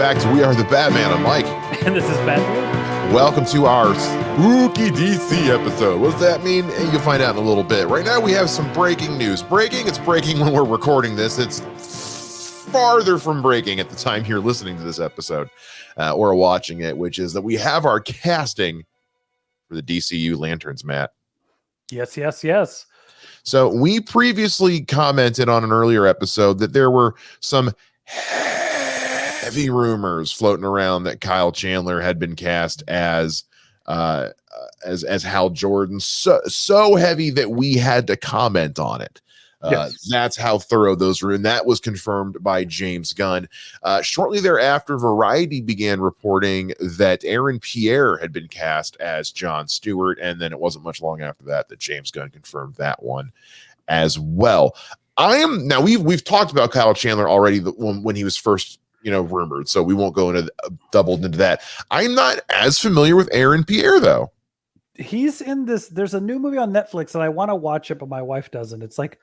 back to We Are the Batman. I'm Mike. And this is Batman. Welcome to our spooky DC episode. What does that mean? You'll find out in a little bit. Right now we have some breaking news. It's breaking when we're recording this. It's farther from breaking at the time you're listening to this episode or watching it, which is that we have our casting for the DCU Lanterns, Matt. Yes. So we previously commented on an earlier episode that there were some heavy rumors floating around that Kyle Chandler had been cast as Hal Jordan, so heavy that we had to comment on it. Yes. That's how thorough those were, and that was confirmed by James Gunn. Shortly thereafter, Variety began reporting that Aaron Pierre had been cast as John Stewart, and then it wasn't much long after that James Gunn confirmed that one as well. We've talked about Kyle Chandler already when he was first rumored, so we won't go into doubled into that. I'm not as familiar with Aaron Pierre though. He's in this. There's a new movie on Netflix, and I want to watch it, but my wife doesn't. It's like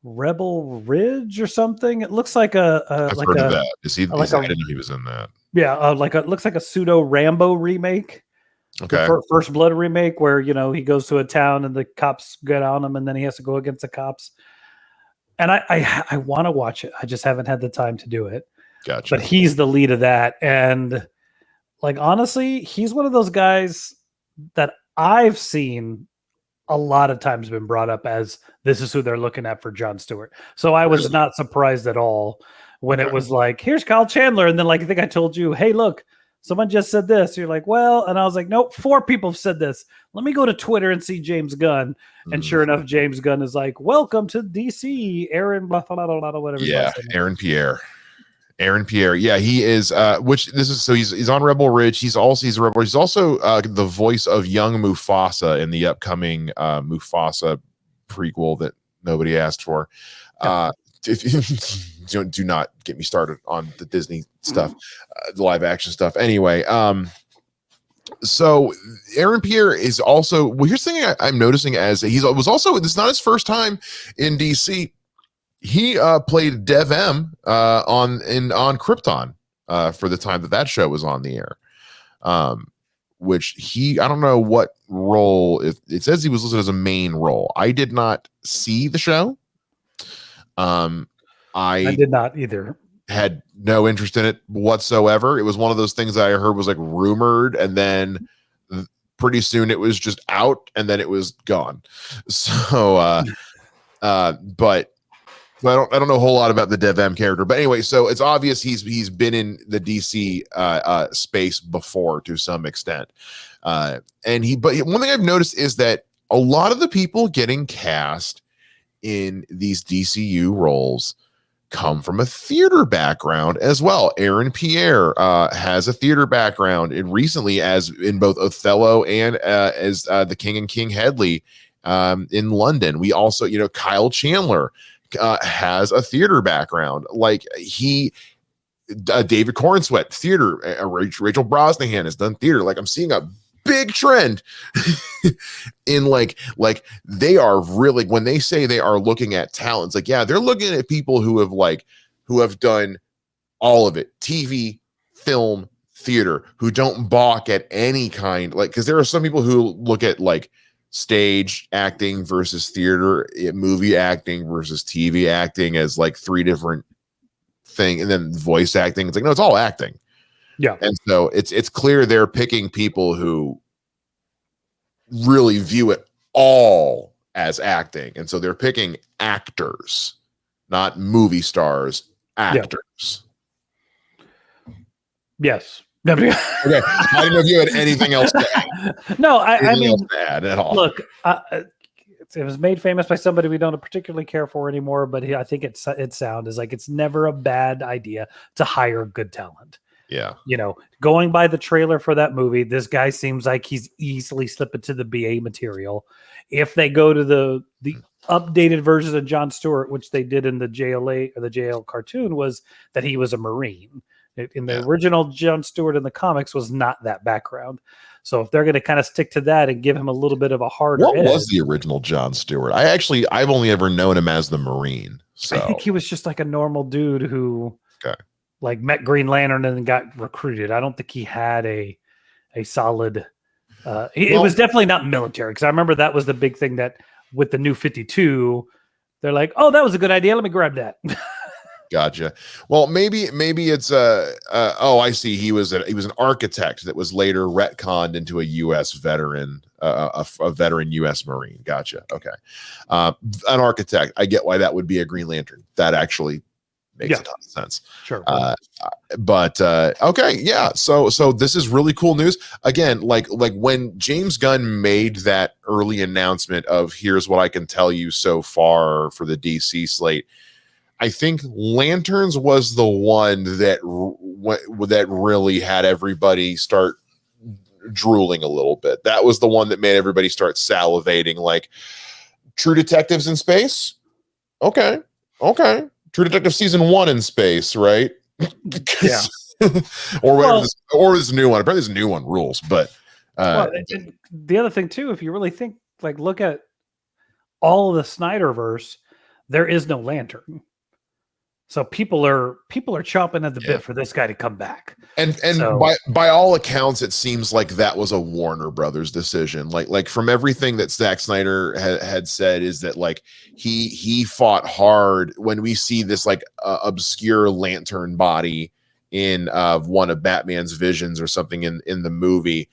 Rebel Ridge or something. It looks like I've heard of that. I didn't know he was in that. Yeah, it looks like a pseudo Rambo remake. Okay. The First Blood remake, where he goes to a town and the cops get on him, and then he has to go against the cops. And I want to watch it. I just haven't had the time to do it. Gotcha. But he's the lead of that, and honestly, he's one of those guys that I've seen a lot of times been brought up as this is who they're looking at for John Stewart. So I was not surprised at all when it was like, here's Kyle Chandler. And then I think I told you, hey, look, someone just said this. You're like, well, and I was like, nope, 4 people have said this. Let me go to Twitter and see James Gunn. And sure enough, James Gunn is like, welcome to DC, Aaron, blah, blah, blah, blah, whatever. Yeah, Aaron Pierre. Yeah, he is. He's on Rebel Ridge. He's also the voice of young Mufasa in the upcoming Mufasa prequel that nobody asked for. Do not get me started on the Disney stuff, the live action stuff. Anyway, so Aaron Pierre is also. Well, here's the thing I'm noticing as this is not his first time in DC. He played Dev M on Krypton for the time that show was on the air. Which I don't know what role. It says he was listed as a main role. I did not see the show. I did not either. Had no interest in it whatsoever. It was one of those things that I heard was rumored, and then pretty soon it was just out, and then it was gone. So, but I don't know a whole lot about the Dev M character, but anyway, so it's obvious he's been in the DC space before to some extent, but one thing I've noticed is that a lot of the people getting cast in these DCU roles come from a theater background as well. Aaron Pierre has a theater background, and recently as in both Othello and as the King and King Hedley in London. We also, Kyle Chandler has a theater background. David Cornsweet, theater. Rachel Brosnahan has done theater. I'm seeing a big trend in they are really, when they say they are looking at talents, they're looking at people who have done all of it, TV, film, theater, who don't balk at any kind, because there are some people who look at stage acting versus theater, movie acting versus TV acting as 3 different things, and then voice acting. It's no, it's all acting. Yeah. And so it's clear they're picking people who really view it all as acting. And so they're picking actors, not movie stars, actors. Yeah. Yes. Okay. I didn't know if you had anything else to add. No, I mean, to add at all. Look, it was made famous by somebody we don't particularly care for anymore, but I think its sound is it's never a bad idea to hire good talent. Yeah. Going by the trailer for that movie, this guy seems like he's easily slipping to the BA material. If they go to the updated version of John Stewart, which they did in the JLA or the JL cartoon, was that he was a Marine. In the original John Stewart in the comics was not that background. So if they're going to kind of stick to that and give him a little bit of a harder What was the original John Stewart? I've only ever known him as the Marine. So I think he was just a normal dude who like met Green Lantern and then got recruited. I don't think he had a solid. It was definitely not military, because I remember that was the big thing that with the New 52, they're like, "Oh, that was a good idea. Let me grab that." Gotcha. Well, maybe it's oh, I see. He was an architect that was later retconned into a U.S. veteran, a veteran U.S. Marine. Gotcha. Okay, an architect. I get why that would be a Green Lantern. That actually makes a ton of sense. Sure. But okay, yeah. So this is really cool news. Again, like when James Gunn made that early announcement of here's what I can tell you so far for the DC slate, I think Lanterns was the one that really had everybody start drooling a little bit. That was the one that made everybody start salivating. Like, True Detectives in space. Okay. True Detective season 1 in space, right? Yeah. or whatever. Or this new one. Apparently, this new one rules. But and the other thing too, if you really think, like, look at all of the Snyderverse, there is no Lantern. So people are chomping at the bit for this guy to come back. And so, by all accounts, it seems like that was a Warner Brothers decision. Like from everything that Zack Snyder had said, is that like he fought hard when we see this like obscure lantern body in one of Batman's visions or something in the movie.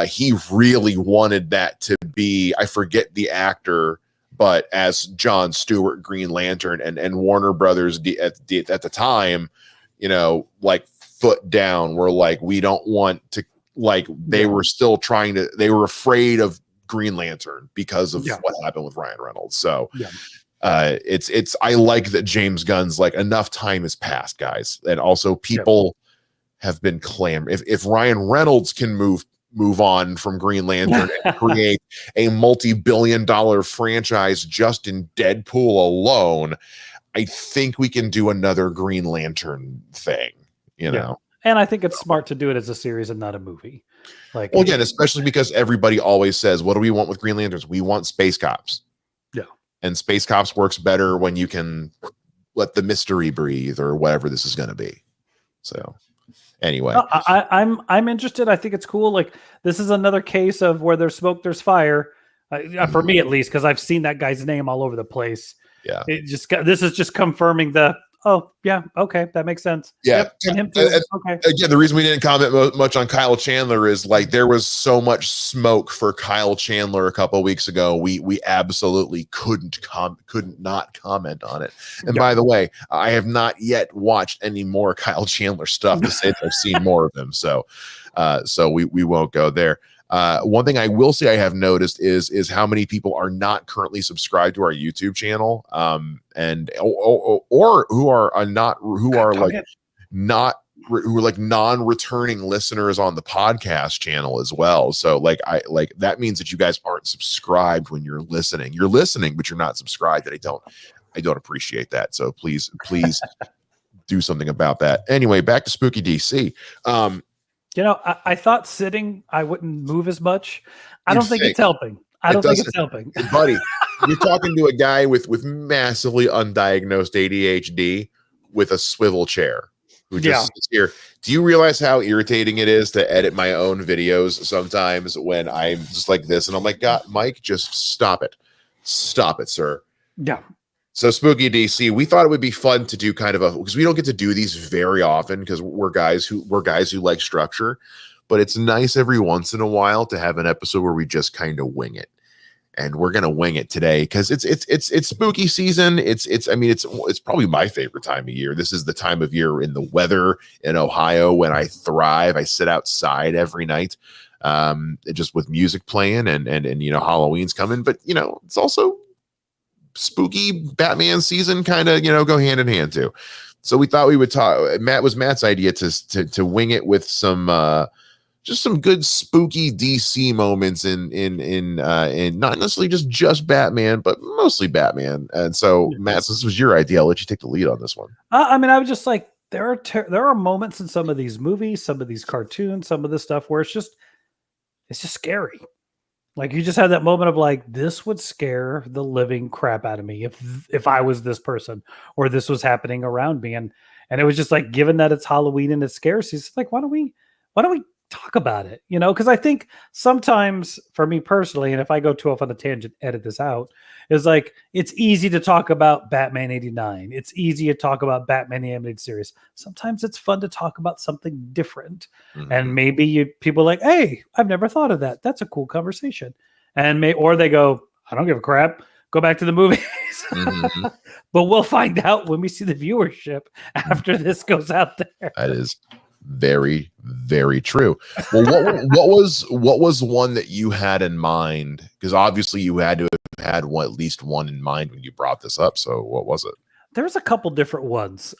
He really wanted that to be, I forget the actor, but as John Stewart Green Lantern, and Warner Brothers at the time, you know, like foot down, were like, we don't want to, like, they were still trying to, they were afraid of Green Lantern because of what happened with Ryan Reynolds. So it's I like that James Gunn's like, enough time has passed, guys. And also people have been clamoring. If Ryan Reynolds can move on from Green Lantern and create a multi-billion-dollar franchise just in Deadpool alone, I think we can do another Green Lantern thing, you know. And I think it's smart to do it as a series and not a movie. Like, well, again, especially because everybody always says, what do we want with Green Lanterns? We want space cops. Yeah. And space cops works better when you can let the mystery breathe, or whatever this is going to be. So anyway, I'm interested. I think it's cool. Like, this is another case of where there's smoke, there's fire. For me, at least, because I've seen that guy's name all over the place. Yeah, this is just confirming the. Oh yeah, okay, that makes sense. Yeah, yep, him too. Okay. Again, the reason we didn't comment much on Kyle Chandler is like there was so much smoke for Kyle Chandler a couple of weeks ago. We absolutely couldn't not comment on it. And by the way, I have not yet watched any more Kyle Chandler stuff to say that I've seen more of him. So we won't go there. One thing I will say I have noticed is how many people are not currently subscribed to our YouTube channel, and or who are non-returning listeners on the podcast channel as well. So like that means that you guys aren't subscribed when you're listening. You're listening, but you're not subscribed. And I don't appreciate that. So please do something about that. Anyway, back to Spooky DC. You know, I thought sitting, I wouldn't move as much. I don't think it's helping. I don't think it's helping. Buddy, you're talking to a guy with massively undiagnosed ADHD with a swivel chair who just sits here. Do you realize how irritating it is to edit my own videos sometimes when I'm just like this? And I'm like, God, Mike, just stop it. Stop it, sir. Yeah. So Spooky DC, we thought it would be fun to do kind of because we don't get to do these very often because we're guys who like structure, but it's nice every once in a while to have an episode where we just kind of wing it. And we're gonna wing it today because it's spooky season. It's probably my favorite time of year. This is the time of year in the weather in Ohio when I thrive. I sit outside every night, just with music playing and you know, Halloween's coming, but you know, it's also spooky Batman season, kind of, you know, go hand in hand too. So we thought we would talk. Matt's idea to wing it with some just some good spooky DC moments in not necessarily just Batman, but mostly Batman. And so Matt, this was your idea. I'll let you take the lead on this one. I mean, I was just like, there are moments in some of these movies, some of these cartoons, some of this stuff where it's just scary. Like you just had that moment of like, this would scare the living crap out of me if I was this person or this was happening around me. And it was just like, given that it's Halloween and it's scary, it's like, why don't we talk about it? Because I think sometimes for me personally, and if I go too off on a tangent, edit this out, is like it's easy to talk about Batman 89. It's easy to talk about Batman the animated series. Sometimes it's fun to talk about something different. And maybe people are like, hey, I've never thought of that. That's a cool conversation. Or they go, I don't give a crap. Go back to the movies. Mhm. But we'll find out when we see the viewership after this goes out there. That is very, very true. Well, what was one that you had in mind? Because obviously you had to have had at least one in mind when you brought this up. So what was it? There's a couple different ones.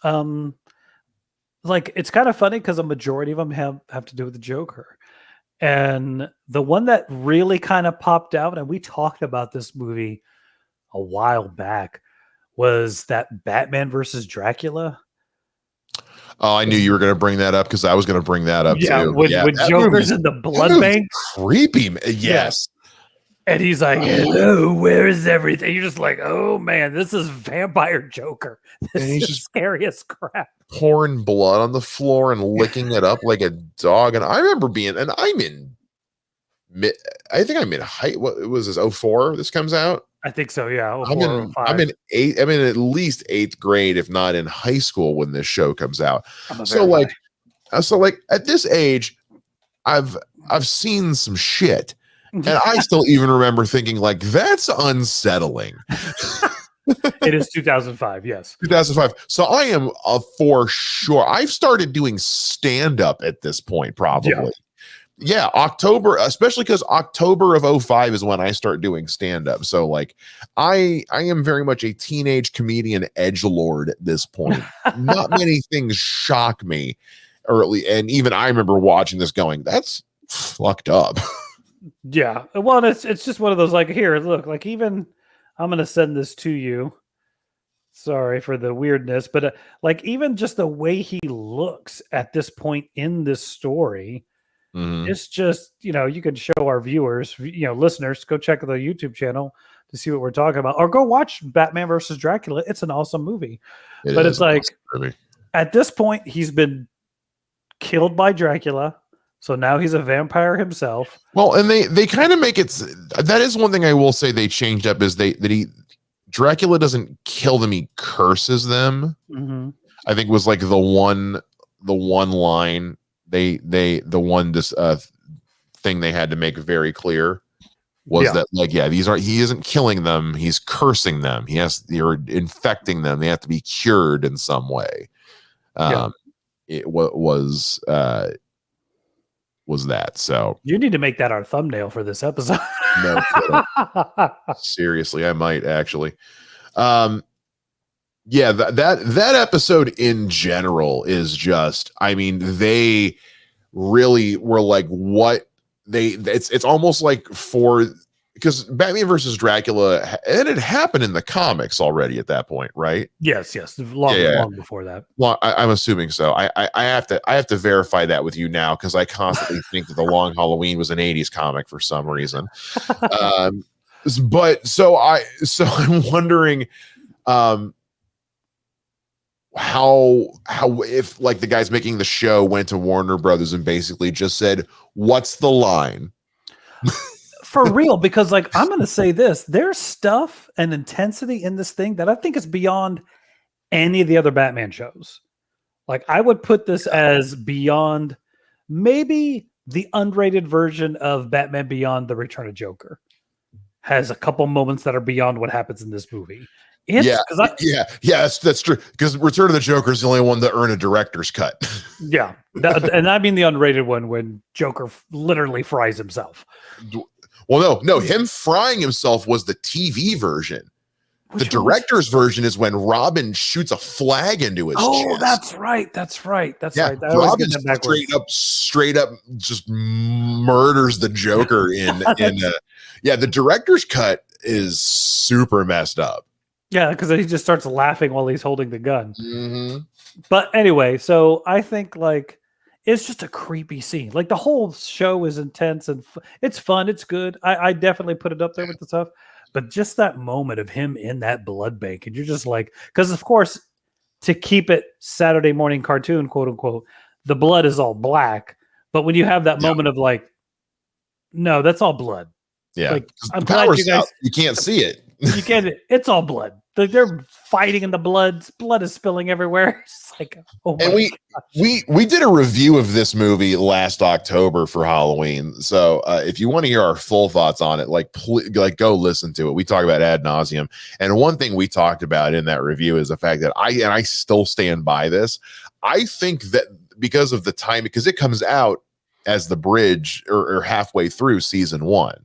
Like it's kind of funny because a majority of them have to do with the Joker. And the one that really kind of popped out, and we talked about this movie a while back, was that Batman versus Dracula. Oh, I knew you were going to bring that up because I was going to bring that up Yeah, too. when That Joker's in the blood bank. Creepy. Yes. And he's like, hello, where is everything? You're just like, oh man, this is vampire Joker. This is just scariest crap. Pouring blood on the floor and licking it up like a dog. And I remember I think I'm in height. What was this? 04 this comes out? I think so, yeah. I'm in at least 8th grade, if not in high school when this show comes out. So like at this age, I've seen some shit. And I still even remember thinking like, that's unsettling. It is 2005, yes. 2005. So I am for sure. I've started doing stand-up at this point, probably. Yeah, October, especially because October of 05 is when I start doing stand-up. So like I am very much a teenage comedian edgelord at this point. Not many things shock me early. And even I remember watching this going, that's fucked up. Yeah. Well, it's just one of those like, here, look, like even I'm gonna send this to you. Sorry for the weirdness, but like even just the way he looks at this point in this story, it's just, you can show our viewers, listeners, go check the YouTube channel to see what we're talking about, or go watch Batman versus Dracula. It's an awesome movie. It's like awesome, at this point he's been killed by Dracula. So now he's a vampire himself. Well, and they kind of make it. That is one thing I will say they changed up is Dracula doesn't kill them; he curses them. I think was like the one line thing they had to make very clear was that like he isn't killing them; he's cursing them. You're infecting them. They have to be cured in some way. It was that. So you need to make that our thumbnail for this episode. No kidding. Seriously, I might actually. That episode in general is just, I mean, they really were like it's almost like because Batman versus Dracula, and it happened in the comics already at that point, right? Yes, long before that. Well, I'm assuming so. I have to verify that with you now because I constantly think that the Long Halloween was an '80s comic for some reason. But so I'm wondering, how if like the guys making the show went to Warner Brothers and basically just said, "What's the line?" For real, because like I'm going to say this, there's stuff and intensity in this thing that I think is beyond any of the other Batman shows. Like I would put this as beyond maybe the unrated version of Batman Beyond the Return of Joker. Has a couple moments that are beyond what happens in this movie. That's true. Because Return of the Joker is the only one that earned a director's cut. Yeah, and I mean the unrated one when Joker literally fries himself. Well, no, him frying himself was the TV version. The director's version is when Robin shoots a flag into his chest. That's right. Robin straight up just murders the Joker in the director's cut is super messed up. Yeah, because he just starts laughing while he's holding the gun. But anyway, so I think like it's just a creepy scene. Like the whole show is intense and it's fun. It's good. I definitely put it up there with the stuff. But just that moment of him in that blood bank, and you're just like, because of course, to keep it Saturday morning cartoon, quote unquote, the blood is all black. But when you have that moment of like, no, that's all blood. Yeah, Like I'm the glad power's you guys out. You can't see it. you get it. It's all blood. Like they're fighting in the blood. Blood is spilling everywhere. It's just like, oh my And we did a review of this movie last October for Halloween. So if you want to hear our full thoughts on it, like go listen to it. We talk about ad nauseum. And one thing we talked about in that review is the fact that I still stand by this. I think that because of the time, because it comes out as the bridge or halfway through season 1.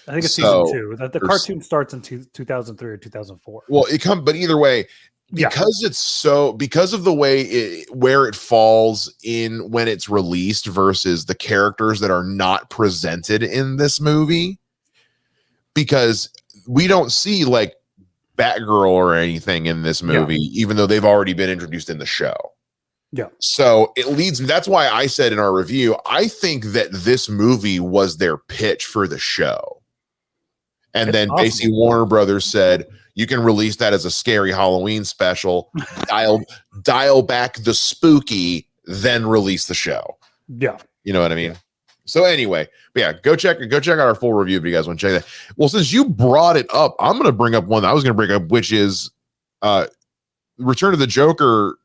I think it's season 2. The cartoon starts in 2003 or 2004. Well, but either way, because because of the way where it falls in when it's released versus the characters that are not presented in this movie, because we don't see like Batgirl or anything in this movie, even though they've already been introduced in the show. Yeah. So it leads me. That's why I said in our review, I think that this movie was their pitch for the show. And then basically Warner Brothers said, you can release that as a scary Halloween special, dial back the spooky, then release the show. Yeah. You know what I mean? Yeah. So anyway, yeah, go check out our full review if you guys want to check that. Well, since you brought it up, I'm going to bring up one that I was going to bring up, which is Return of the Joker,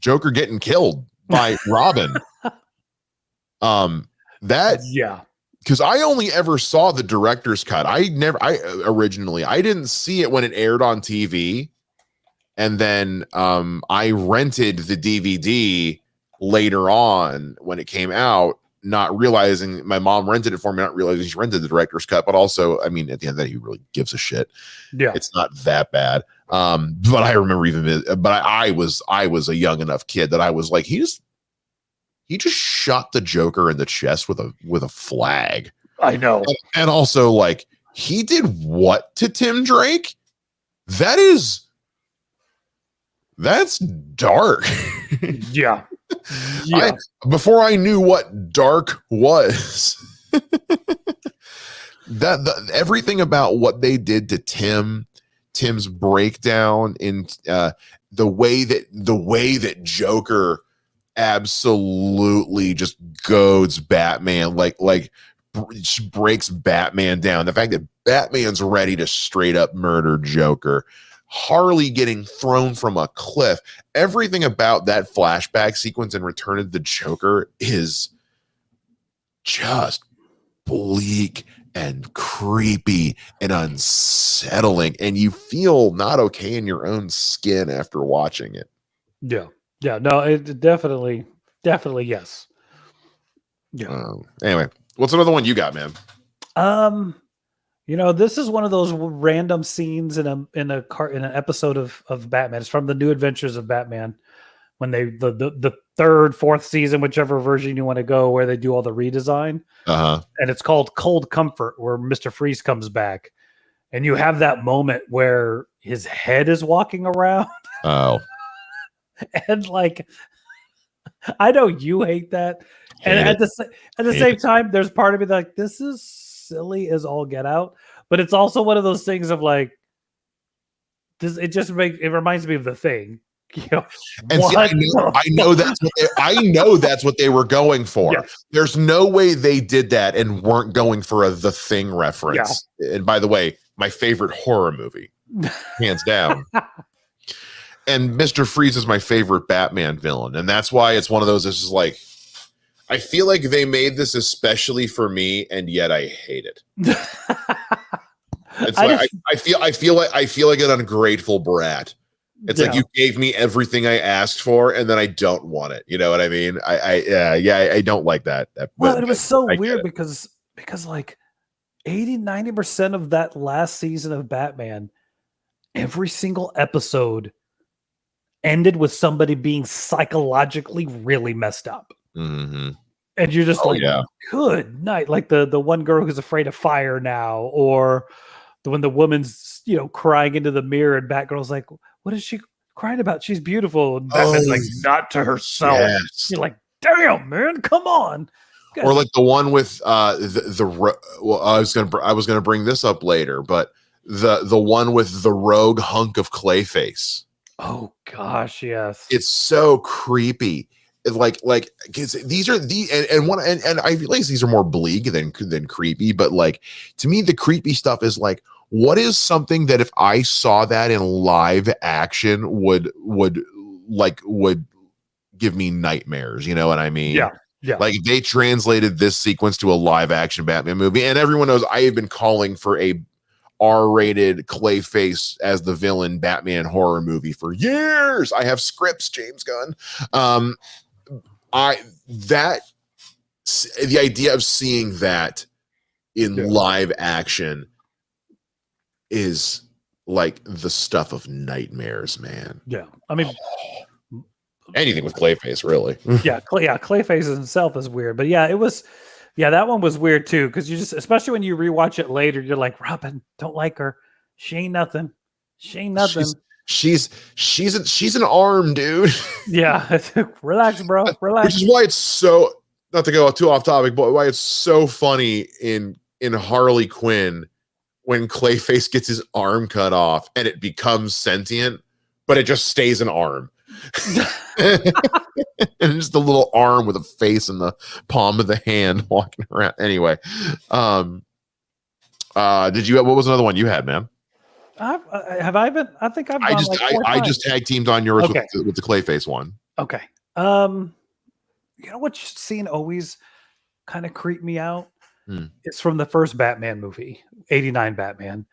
Joker getting killed by Robin. Because I only ever saw the director's cut. I didn't see it when it aired on TV. And then I rented the DVD later on when it came out, not realizing my mom rented it for me, not realizing she rented the director's cut. But also, I mean, at the end of the day, he really gives a shit. Yeah. It's not that bad. But I remember I was a young enough kid that I was like, he just shot the Joker in the chest with a flag. I know. And also, like, he did what to Tim Drake? That's dark. Yeah. Before I knew what dark was, everything about what they did to Tim's breakdown in the way that Joker absolutely just goads Batman, like breaks Batman down. The fact that Batman's ready to straight up murder Joker, Harley getting thrown from a cliff, everything about that flashback sequence in Return of the Joker is just bleak and creepy and unsettling, and you feel not okay in your own skin after watching it. Yeah, no, it definitely, yes. Yeah. Anyway, what's another one you got, man? This is one of those random scenes in an episode of Batman. It's from the New Adventures of Batman, when the third, fourth season, whichever version you want to go, where they do all the redesign. And it's called Cold Comfort, where Mr. Freeze comes back, and you have that moment where his head is walking around. Oh. And like, I know you hate that, and at the same time, there's part of me like, this is silly as all get out, but it's also one of those things of like, this. It reminds me of The Thing. And see, I know that's what they were going for. Yes. There's no way they did that and weren't going for The Thing reference. Yeah. And by the way, my favorite horror movie, hands down. And Mr. Freeze is my favorite Batman villain. And that's why it's one of those, this is like, I feel like they made this especially for me, and yet I hate it. It's like I feel like an ungrateful brat. It's like, you gave me everything I asked for, and then I don't want it. You know what I mean? I don't like that. Well, it was so weird because like 80-90% of that last season of Batman, every single episode ended with somebody being psychologically really messed up. Mm-hmm. And you're just good night. Like the one girl who's afraid of fire now, or when the woman's, crying into the mirror, and Batgirl's like, what is she crying about? She's beautiful. And Batman's like, not to herself. Yes. You're like, damn, man, come on. Or like the one with well, I was gonna bring this up later, but the one with the rogue hunk of Clayface. Oh gosh, yes. It's so creepy. Because these are and I realize these are more bleak than creepy, but like to me the creepy stuff is like, what is something that if I saw that in live action would give me nightmares, you know what I mean? Yeah. Yeah. Like they translated this sequence to a live action Batman movie, and everyone knows I have been calling for a R-rated Clayface as the villain Batman horror movie for years. I have scripts, James Gunn. The idea of seeing that in live action is like the stuff of nightmares, man. Yeah. I mean, anything with Clayface, really. Clayface himself is weird, but yeah, it was. Yeah, that one was weird too, because you just, especially when you rewatch it later, you're like, Robin, don't like her. She ain't nothing. She ain't nothing. She's an arm, dude. Yeah, relax, bro. Relax. Which is why it's so, not to go too off topic, but why it's so funny in Harley Quinn when Clayface gets his arm cut off and it becomes sentient, but it just stays an arm. And just a little arm with a face in the palm of the hand walking around. Anyway, what was another one you had, man? Have I been? I think I've. I just tag teamed on yours okay. with the Clayface one. Okay. You know what scene always kind of creeped me out? It's from the first Batman movie, 89 Batman,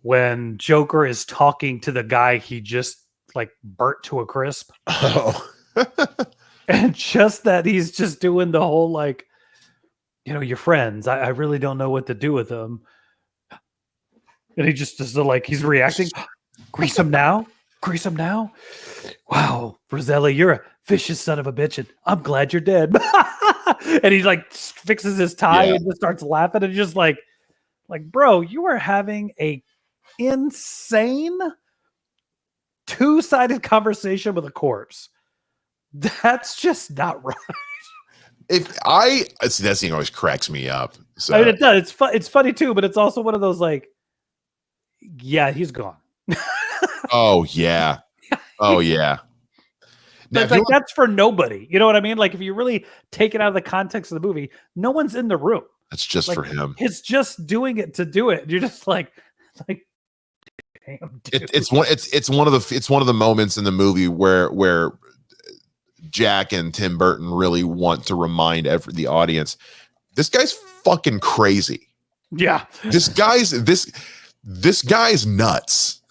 when Joker is talking to the guy he just like burnt to a crisp. Oh. And just that he's just doing the whole like, you know, your friends, I really don't know what to do with them. And he just is like, he's reacting. Grease him now. Grease him now. Wow, Roselli, you're a vicious son of a bitch, and I'm glad you're dead. And he like fixes his tie and just starts laughing, and just like, bro, you are having a insane two-sided conversation with a corpse. That's just not right. That scene always cracks me up. So I mean, it does. It's funny too, but it's also one of those like, yeah, he's gone. Oh yeah. Oh yeah. Now, like that's for nobody. You know what I mean? Like if you really take it out of the context of the movie, no one's in the room. That's just like, for him. It's just doing it to do it. You're just like damn, dude. It's one of the moments in the movie where Jack and Tim Burton really want to remind the audience, this guy's fucking crazy. Yeah. This guy's nuts.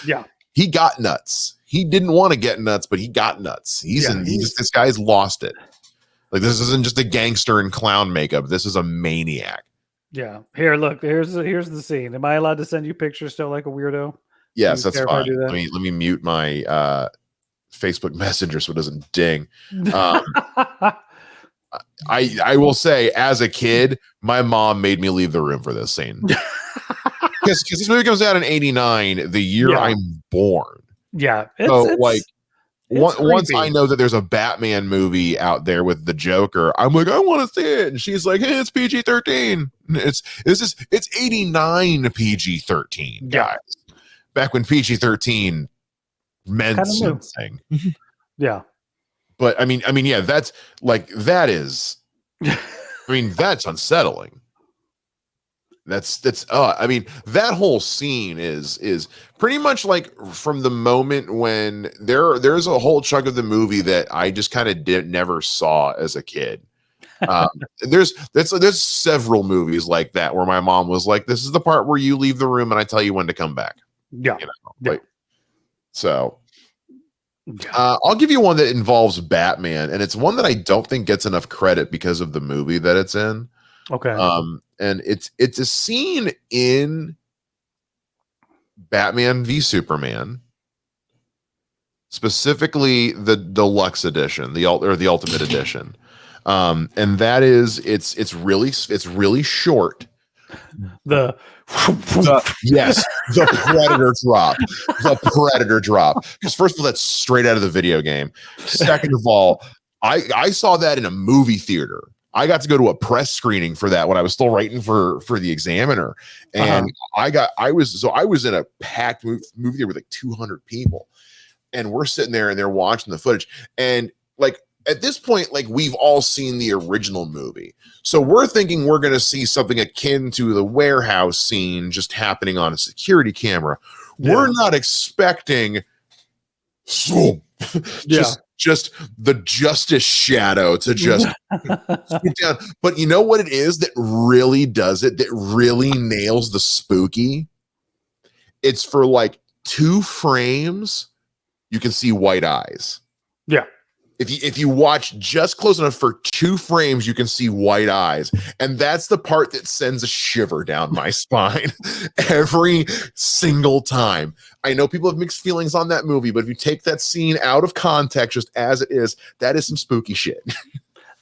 Yeah. He got nuts. He didn't want to get nuts, but he got nuts. This guy's lost it. Like this isn't just a gangster in clown makeup. This is a maniac. Yeah. Here, look, here's the scene. Am I allowed to send you pictures still like a weirdo? Yes, that's fine. Let me mute my Facebook Messenger so it doesn't ding. I will say, as a kid, my mom made me leave the room for this scene. Because this movie comes out in 89, the year I'm born. Yeah. Once I know that there's a Batman movie out there with the Joker, I'm like, I want to see it. And she's like, hey, it's PG-13. It's 89 PG-13, guys. Back when PG-13 meant something. Yeah. But I mean, yeah, that's unsettling. I mean, that whole scene is pretty much like from the moment when there's a whole chunk of the movie that I just kind of never saw as a kid. There's several movies like that where my mom was like, this is the part where you leave the room and I tell you when to come back. Yeah. You know, so I'll give you one that involves Batman, and it's one that I don't think gets enough credit because of the movie that it's in. Okay. And it's a scene in Batman v Superman, specifically the deluxe edition, the ultimate edition. And that is it's really short. The Predator drop. Because first of all, that's straight out of the video game. Second of all, I saw that in a movie theater. I got to go to a press screening for that when I was still writing for the Examiner, and I was in a packed movie theater with like 200 people, and we're sitting there and they're watching the footage, and like at this point, like we've all seen the original movie, so we're thinking we're going to see something akin to the warehouse scene just happening on a security camera. Yeah. We're not expecting just the Justice shadow to just swoop down. But you know what it is that really does it, that really nails the spooky? It's for like 2 frames, you can see white eyes. Yeah. If you watch just close enough for 2 frames, you can see white eyes. And that's the part that sends a shiver down my spine every single time. I know people have mixed feelings on that movie, but if you take that scene out of context just as it is, that is some spooky shit.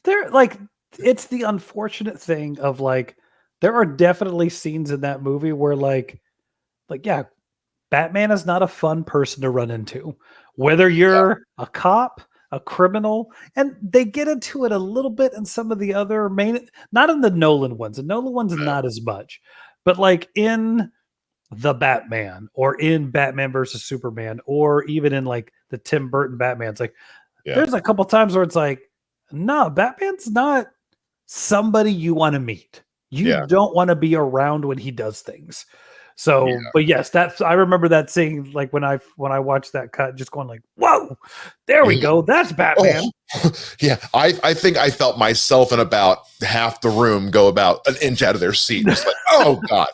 They're like, it's the unfortunate thing of like, there are definitely scenes in that movie where like, yeah, Batman is not a fun person to run into. Whether you're a cop, a criminal, and they get into it a little bit in some of the other not in the Nolan ones. The Nolan ones not as much, but like in the Batman or in Batman versus Superman, or even in like the Tim Burton Batman's, like there's a couple times where it's like, no, Batman's not somebody you want to meet. You don't want to be around when he does things. So, but yes, I remember that scene, like when I watched that cut, just going like, whoa, there we go. That's Batman. Oh. Yeah. I think I felt myself and about half the room go about an inch out of their seat. Just like, oh God.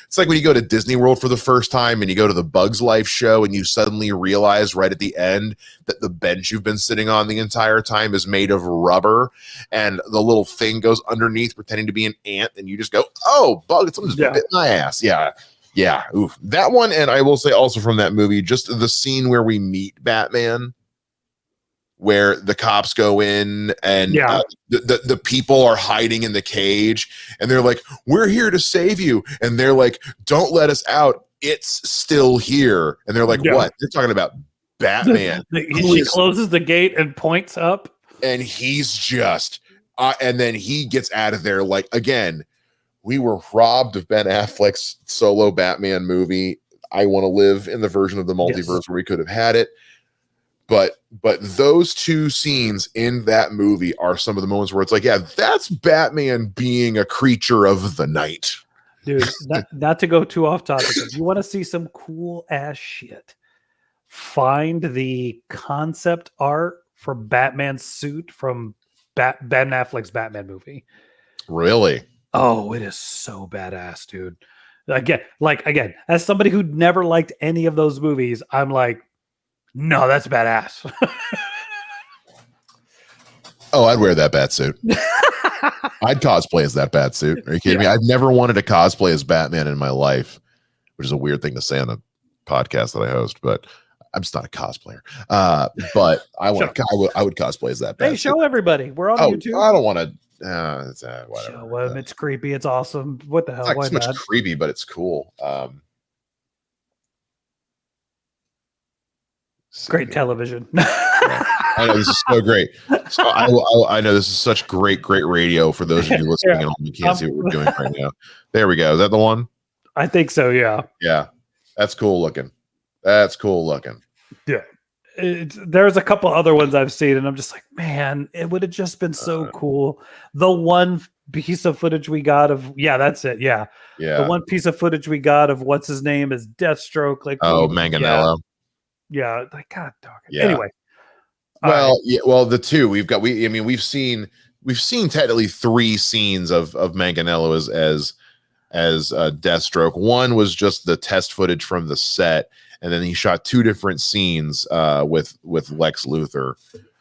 It's like when you go to Disney World for the first time and you go to the Bugs Life show and you suddenly realize right at the end that the bench you've been sitting on the entire time is made of rubber and the little thing goes underneath pretending to be an ant and you just go, oh, bug, someone just bit my ass. Yeah. Yeah, oof. That one, and I will say also from that movie, just the scene where we meet Batman, where the cops go in and the people are hiding in the cage, and they're like, "We're here to save you," and they're like, "Don't let us out. It's still here." And they're like, "What?" They're talking about Batman. She closes the gate and points up, and he's just, and then he gets out of there like again. We were robbed of Ben Affleck's solo Batman movie. I Want to Live in the version of the multiverse where we could have had it. But those 2 scenes in that movie are some of the moments where it's like, yeah, that's Batman being a creature of the night. Dude, not to go too off topic. If you want to see some cool ass shit, find the concept art for Batman's suit from Ben Affleck's Batman movie. Really? Oh, it is so badass, dude. Again, as somebody who never liked any of those movies, I'm like, no, that's badass. Oh, I'd wear that bat suit. I'd cosplay as that bat suit. Are you kidding me? I've never wanted to cosplay as Batman in my life, which is a weird thing to say on a podcast that I host, but I'm just not a cosplayer. But I would cosplay as that bat suit. Show everybody. We're on YouTube. I don't want to. Whatever. Show them. It's creepy. It's awesome. What the hell? It's not so much creepy, but it's cool. Great television. I know this is so great. So I know this is such great radio for those of you listening at home. You can't see what we're doing right now. There we go. Is that the one? I think so. Yeah. Yeah. That's cool looking. Yeah. There's a couple other ones I've seen, and I'm just like, man, it would have just been so cool. The one piece of footage we got of, that's it. Yeah. The one piece of footage we got of what's his name is Deathstroke. Like, Manganiello. Yeah. Like, God dog. Yeah. Anyway. Well, the 2 we've seen technically 3 scenes of Manganiello as Deathstroke. One was just the test footage from the set. And then he shot 2 different scenes with Lex Luthor.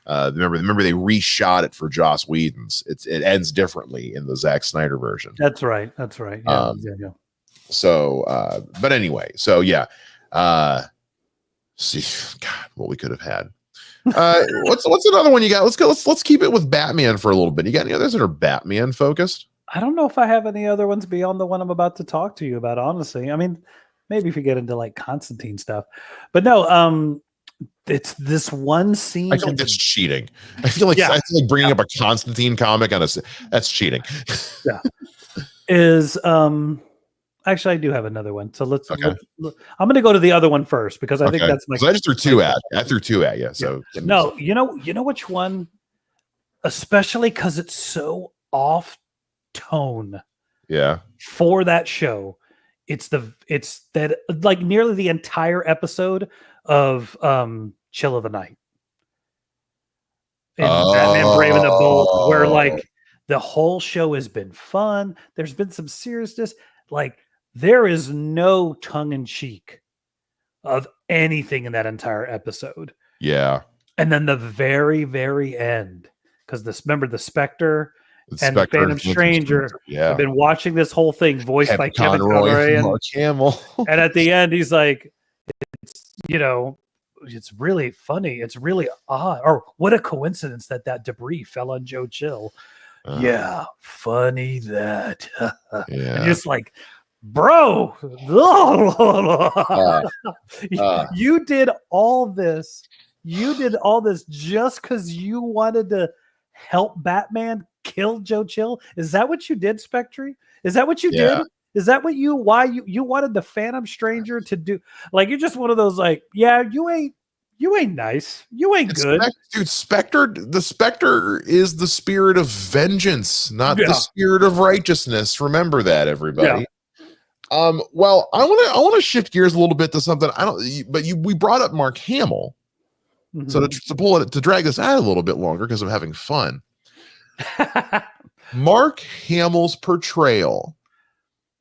Remember they reshot it for Joss Whedon's. It ends differently in the Zack Snyder version. That's right. Yeah. So, but anyway, so yeah. See, God, what we could have had. What's another one you got? Let's keep it with Batman for a little bit. You got any others that are Batman focused? I don't know if I have any other ones beyond the one I'm about to talk to you about. Honestly, I mean. Maybe if you get into like Constantine stuff, but no, it's this one scene. I feel like that's cheating. I feel like bringing up a Constantine comic on that's cheating. Yeah. Is actually I do have another one. So let's I'm gonna go to the other one first because I think that's my I just threw two at you. So no, you know which one, especially because it's so off tone. Yeah. For that show. It's that like nearly the entire episode of Chill of the Night. In Batman Brave and the Bold, where like the whole show has been fun. There's been some seriousness. Like there is no tongue in cheek of anything in that entire episode. Yeah. And then the very, very end, because remember the Spectre and the Phantom Stranger have been watching this whole thing voiced by Kevin Conroy and Mark Hamill. And at the end, he's like, it's really funny. It's really odd. Or what a coincidence that debris fell on Joe Chill. Yeah, funny that. And you're just like, bro, you did all this. You did all this just because you wanted to help Batman kill Joe Chill. Is that what you did, Spectre? Is that what you did? Is that what you wanted the Phantom Stranger to do? Like you're just one of those like, yeah, you ain't nice. You ain't good. Dude, the Spectre is the spirit of vengeance, not the spirit of righteousness. Remember that, everybody. Yeah. Well, I want to shift gears a little bit to something we brought up Mark Hamill. Mm-hmm. So to drag this out a little bit longer because I'm having fun. Mark Hamill's portrayal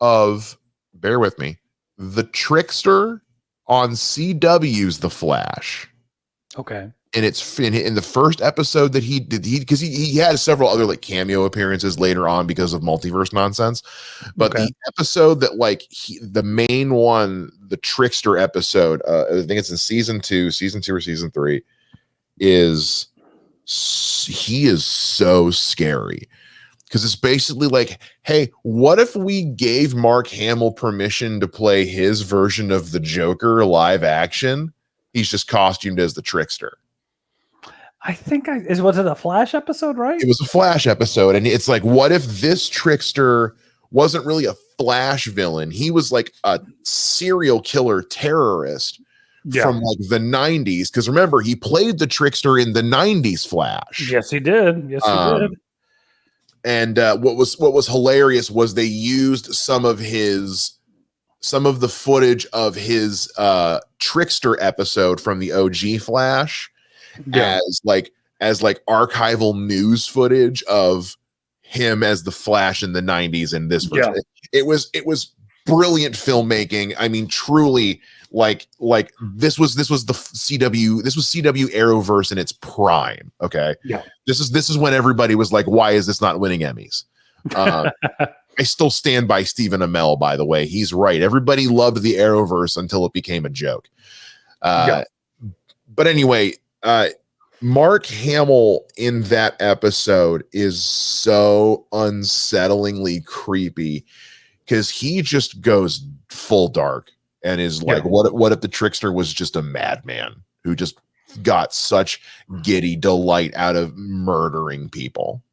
of, bear with me, the Trickster on CW's The Flash. Okay. And it's in the first episode that he did, because he had several other like cameo appearances later on because of multiverse nonsense. But the episode that the main one, the Trickster episode, I think it's in season 2 or season 3, he is so scary. Because it's basically like, hey, what if we gave Mark Hamill permission to play his version of the Joker live action? He's just costumed as the Trickster. I think was it a Flash episode, right? It was a Flash episode. And it's like, what if this Trickster wasn't really a Flash villain? He was like a serial killer terrorist from like the 90s. Because remember, he played the Trickster in the 90s Flash. Yes, he did. Yes, he did. And what was hilarious was they used some of the footage of his Trickster episode from the OG Flash as archival news footage of him as the Flash in the 90s and this version. It was brilliant filmmaking. I mean, truly, like this was the CW. This was CW Arrowverse in its prime. Okay, this is when everybody was like, "Why is this not winning Emmys?" I still stand by Stephen Amell. By the way, he's right. Everybody loved the Arrowverse until it became a joke. But anyway, Mark Hamill in that episode is so unsettlingly creepy because he just goes full dark. And is like, what if the Trickster was just a madman who just got such giddy delight out of murdering people?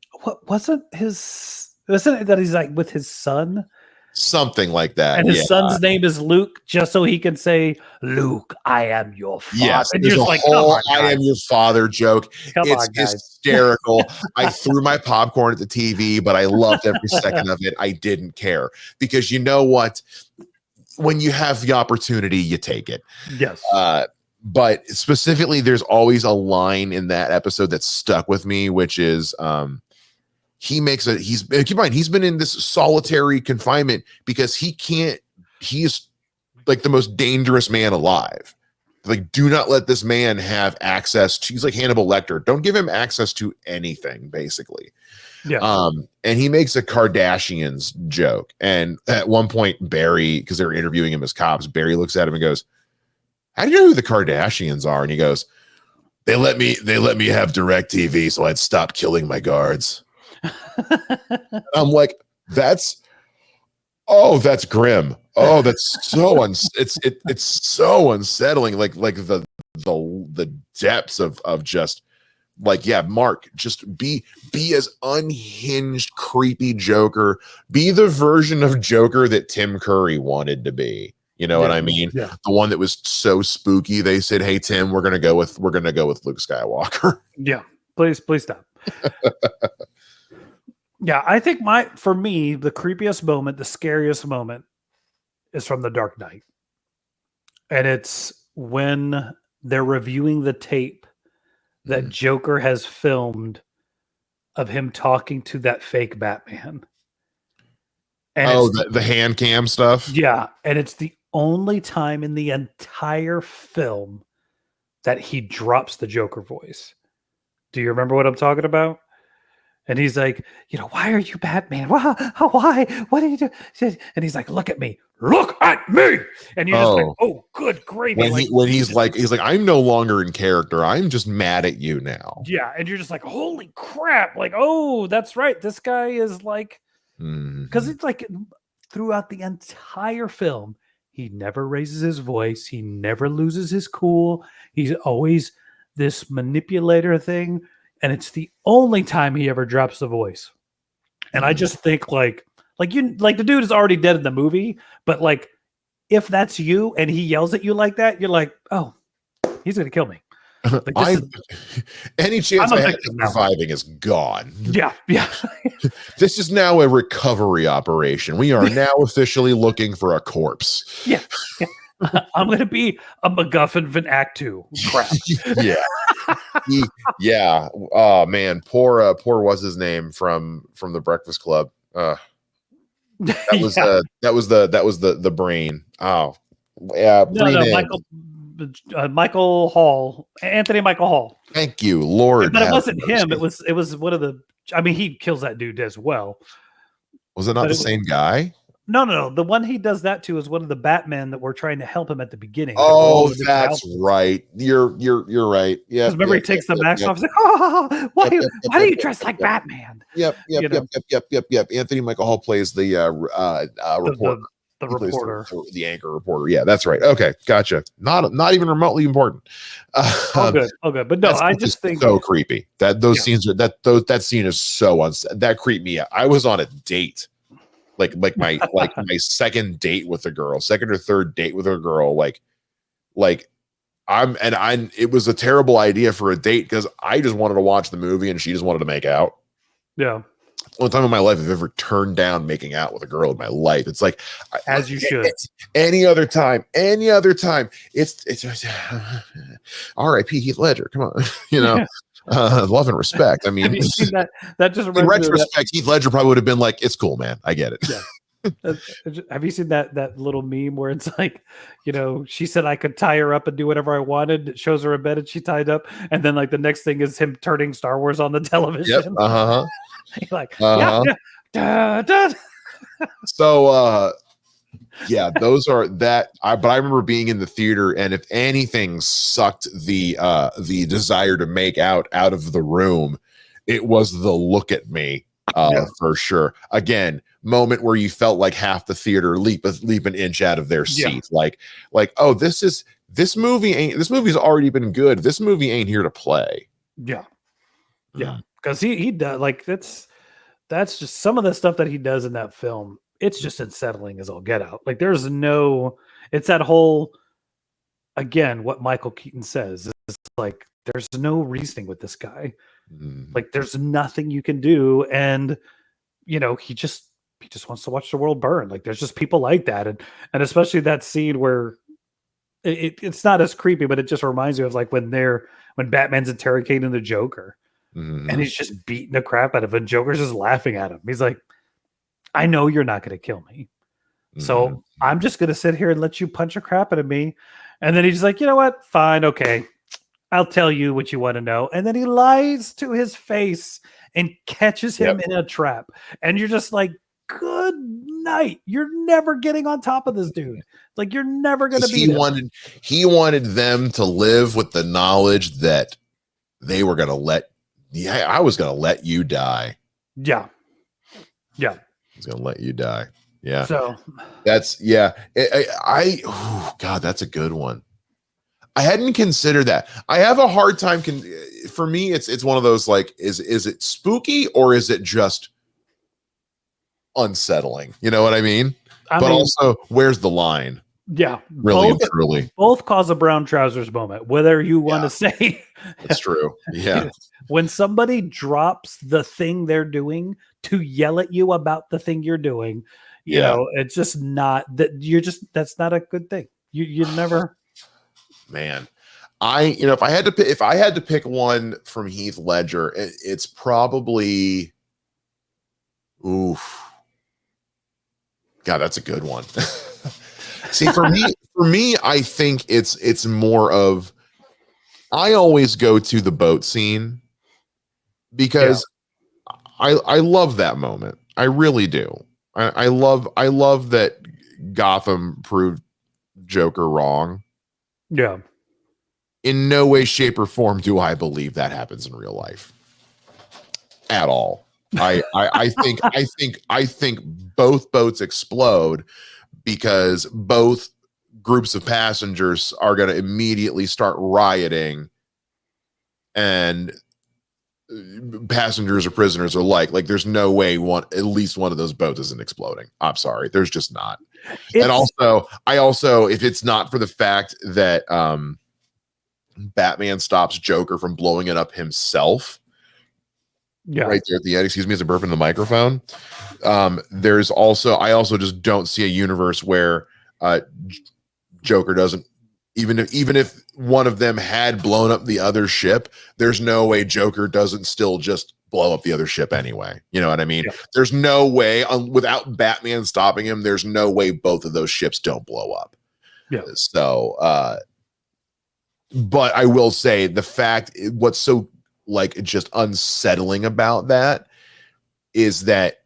Wasn't it that he's like with his son? Something like that. And his son's name is Luke, just so he can say, Luke, I am your father. Yes, and there's a whole I am your father joke. It's hysterical. I threw my popcorn at the TV, but I loved every second of it. I didn't care because you know what? When you have the opportunity, you take it. Yes. But specifically, there's always a line in that episode that stuck with me, which is keep in mind, he's been in this solitary confinement because he's like the most dangerous man alive. Like, do not let this man have access to, he's like Hannibal Lecter. Don't give him access to anything, basically. Yeah. And he makes a Kardashians joke. And at one point, Barry, because they were interviewing him as cops, Barry looks at him and goes, "How do you know who the Kardashians are?" And he goes, They let me have DirecTV, so I'd stop killing my guards." I'm like, that's grim. Oh, that's so it's so unsettling. Like the the depths of just like, yeah, Mark, just be as unhinged, creepy Joker. Be the version of Joker that Tim Curry wanted to be. You know what I mean? Yeah. The one that was so spooky. They said, "Hey Tim, we're gonna go with Luke Skywalker." Yeah. Please stop. Yeah, I think for me, the creepiest moment, the scariest moment is from The Dark Knight. And it's when they're reviewing the tape that Joker has filmed of him talking to that fake Batman. And the hand cam stuff. Yeah, and it's the only time in the entire film that he drops the Joker voice. Do you remember what I'm talking about? And he's like, why are you Batman? Why? What do you do? And he's like, look at me. Look at me. And you're just like, oh, good gravy. When he's like, I'm no longer in character. I'm just mad at you now. Yeah. And you're just like, holy crap. Like, oh, that's right. This guy is like, because it's like throughout the entire film, he never raises his voice. He never loses his cool. He's always this manipulator thing. And it's the only time he ever drops the voice. And I just think like the dude is already dead in the movie, but like if that's you and he yells at you like that, you're like, oh, he's gonna kill me. Like, any chance I have of surviving is gone. Yeah. This is now a recovery operation. We are now officially looking for a corpse. Yeah. I'm gonna be a MacGuffin in Act 2. Crap. Yeah. Oh man, poor what's his name from the Breakfast Club. That was the brain. Oh yeah. Michael Hall, Anthony Michael Hall. Thank you, Lord. But it wasn't him. It was one of the. I mean, he kills that dude as well. Was it not the same guy? No. The one he does that to is one of the Batmen that were trying to help him at the beginning. Oh, that's right. You're right. Yeah. Because remember, he takes the mask off. He's like, "Oh, why do you dress like Batman?" Yep. Anthony Michael Hall plays the reporter. The reporter, the anchor reporter. Yeah, that's right. Okay, gotcha. Not even remotely important. All good. But no, I just think so creepy that those scenes are that scene is so that creeped me out. I was on a date. Like my second date with a girl, second or third date with a girl, it was a terrible idea for a date because I just wanted to watch the movie and she just wanted to make out. Yeah. One time in my life I've ever turned down making out with a girl in my life. It's like, as you should. Any other time, it's R.I.P. Heath Ledger. Come on, love and respect. I mean, have you seen that just in retrospect, Heath Ledger probably would have been like, "It's cool, man. I get it." Yeah. Have you seen that little meme where it's like, she said I could tie her up and do whatever I wanted. It shows her in bed and she tied up, and then like the next thing is him turning Star Wars on the television. Yep. You're like, yeah. So yeah, those are that. But I remember being in the theater, and if anything sucked the desire to make out of the room, it was the look at me, for sure. Again, moment where you felt like half the theater leap an inch out of their seat, like oh, this movie's already been good. This movie ain't here to play. Yeah, because he does like that's just some of the stuff that he does in that film. It's just unsettling as all get out. Like it's that whole, again, what Michael Keaton says is like, there's no reasoning with this guy. Like there's nothing you can do. And, he just wants to watch the world burn. Like there's just people like that. And especially that scene where it's not as creepy, but it just reminds you of like when Batman's interrogating the Joker and he's just beating the crap out of him. Joker's just laughing at him. He's like, I know you're not going to kill me. So I'm just going to sit here and let you punch a crap out of me. And then he's like, you know what? Fine. Okay. I'll tell you what you want to know. And then he lies to his face and catches him in a trap. And you're just like, good night. You're never getting on top of this dude. Like you're never going to beat him. He wanted them to live with the knowledge that they were going to I was going to let you die. Yeah. He's going to let you die. Yeah. So that's, God, that's a good one. I hadn't considered that. I have a hard time. For me, it's one of those like, is it spooky or is it just unsettling? You know what I mean? I But mean, also, where's the line? yeah, Really and truly, both cause a brown trousers moment. Whether you want to say that's true. Yeah, when somebody drops the thing they're doing to yell at you about the thing you're doing, you yeah, know, it's just not that that's not a good thing. You never. man. If I had to pick one from Heath Ledger, it's probably, oof. God, that's a good one. See, for me, I think it's more of, I always go to the boat scene Yeah, because I love that moment. I really do. I love that Gotham proved Joker wrong. yeah. In no way, shape, or form do I believe that happens in real life at all. I think both boats explode because both groups of passengers are going to immediately start rioting, and passengers or prisoners alike. Like there's no way at least one of those boats isn't exploding. I'm sorry, there's just not. And It's also, if it's not for the fact that Batman stops Joker from blowing it up himself yeah, right there at the end. Excuse me, as a burp in the microphone. There's also, I also just don't see a universe where Joker doesn't, even if one of them had blown up the other ship, there's no way Joker doesn't still just blow up the other ship anyway. You know what I mean? yeah, There's no way, without Batman stopping him, there's no way both of those ships don't blow up. yeah, So, but I will say the fact, what's so like just unsettling about that is that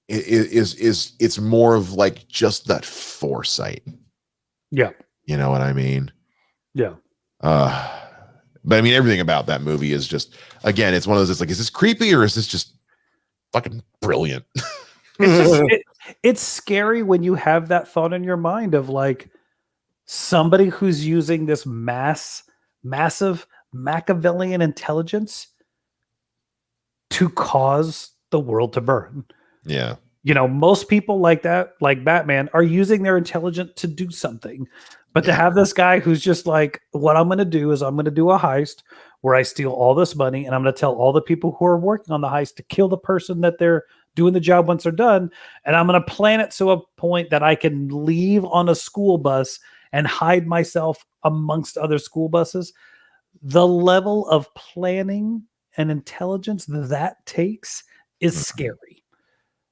it's more of like just that foresight. yeah, You know what I mean? yeah. But I mean, everything about that movie is just, again, it's one of those, it's like, is this creepy or is this just fucking brilliant? It's just it's scary when you have that thought in your mind of like somebody who's using this massive Machiavellian intelligence to cause the world to burn. Yeah. You know, most people like that, like Batman, are using their intelligence to do something. But to Yeah. have this guy who's just like, what I'm going to do is I'm going to do a heist where I steal all this money and I'm going to tell all the people who are working on the heist to kill the person that they're doing the job once they're done. And I'm going to plan it to a point that I can leave on a school bus and hide myself amongst other school buses. The level of planning and intelligence that takes is scary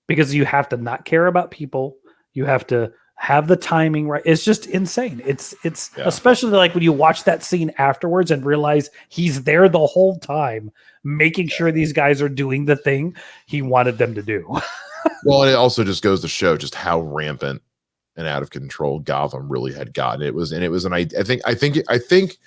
because you have to not care about people. You have to have the timing right. It's just insane. It's Yeah. especially like when you watch that scene afterwards and realize he's there the whole time, making sure these guys are doing the thing he wanted them to do. Well, and it also just goes to show just how rampant and out of control Gotham really had gotten. I think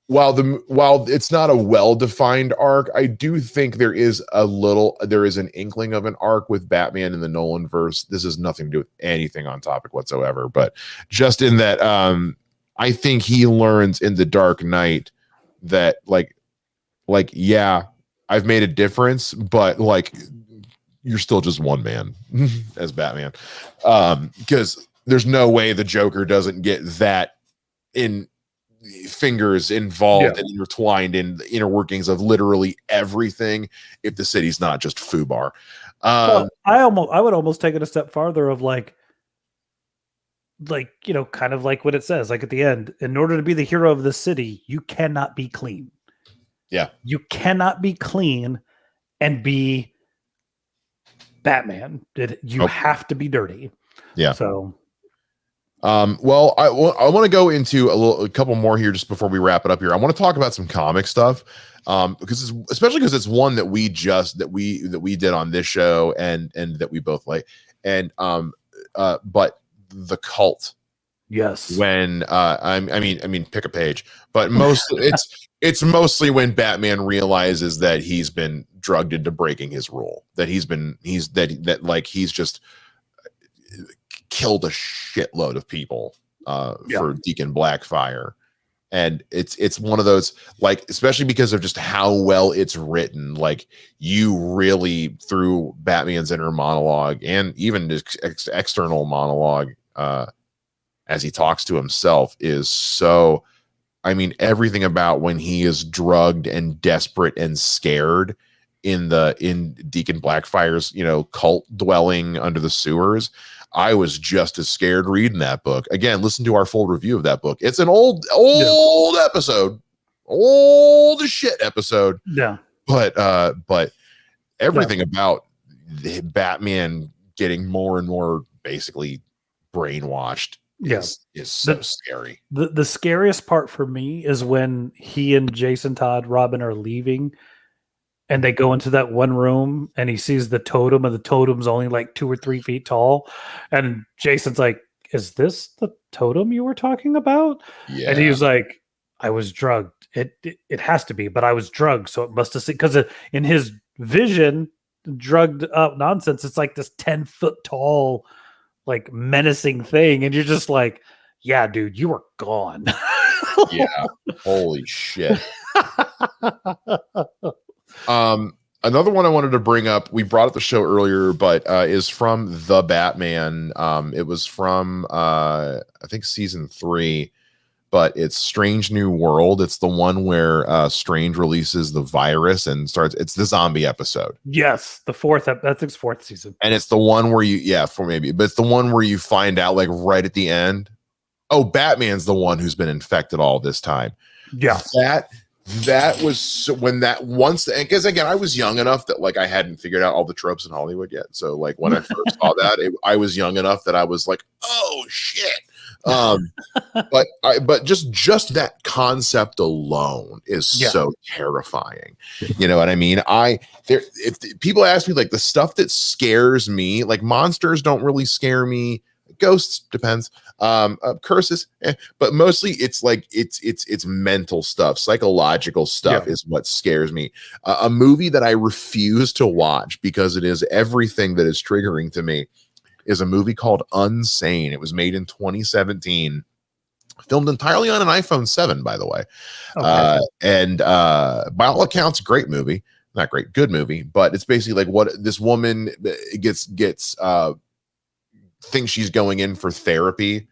while it's not a well-defined arc, I do think there is an inkling of an arc with Batman in the Nolan verse. This has nothing to do with anything on topic whatsoever, but just in that I think he learns in the Dark Knight that like yeah, I've made a difference, but like you're still just one man as Batman. Because there's no way the Joker doesn't get that in fingers involved and intertwined in the inner workings of literally everything if the city's not just FUBAR. Well, I would almost take it a step farther of like, you know, kind of like what it says, like at the end, in order to be the hero of the city, you cannot be clean. Yeah. You cannot be clean and be Batman. You have to be dirty. Yeah. So well, I want to go into a couple more here just before we wrap it up here. I want to talk about some comic stuff. Because especially because it's one that we did on this show and that we both like. And but the Cult. yes. When I mean pick a page, but mostly it's mostly when Batman realizes that he's been drugged into breaking his rule, that he's just killed a shitload of people for Deacon Blackfire. And it's one of those, like, especially because of just how well it's written, like you really, through Batman's inner monologue and even external monologue, as he talks to himself, is so, I mean, everything about when he is drugged and desperate and scared in Deacon Blackfire's, cult dwelling under the sewers. I was just as scared reading that book. Again, listen to our full review of that book. It's an old episode, old as shit episode. Yeah. But everything about the Batman getting more and more basically brainwashed is so scary. The scariest part for me is when he and Jason Todd Robin are leaving and they go into that one room and he sees the totem, and the totem's only like 2 or 3 feet tall. And Jason's like, "Is this the totem you were talking about?" Yeah. And he was like, "I was drugged. It has to be, but I was drugged. So it must have seen," because in his vision, drugged up nonsense, it's like this 10-foot tall, like menacing thing. And you're just like, yeah, dude, you were gone. Yeah. Holy shit. Another one I wanted to bring up, we brought up the show earlier, but is from The Batman. It was from I think season 3, but it's Strange New World. It's the one where Strange releases the virus and starts. It's the zombie episode. Yes, the fourth. I think it's 4th season. And it's the one where but it's the one where you find out, like, right at the end, oh, Batman's the one who's been infected all this time. Yeah. That was when that once, because again, I was young enough that, like, I hadn't figured out all the tropes in Hollywood yet. So, like, when I first saw that, I was young enough that I was like, oh shit. But just that concept alone is so terrifying. You know what I mean? If people ask me, like, the stuff that scares me, like, monsters don't really scare me. Ghosts depends. Curses, but mostly it's like it's mental stuff, psychological stuff is what scares me. A movie that I refuse to watch because it is everything that is triggering to me is a movie called Unsane. It was made in 2017, filmed entirely on an iPhone 7, by the way. Okay. And by all accounts, great movie. Not great, good movie, but it's basically like what this woman gets thinks she's going in for therapy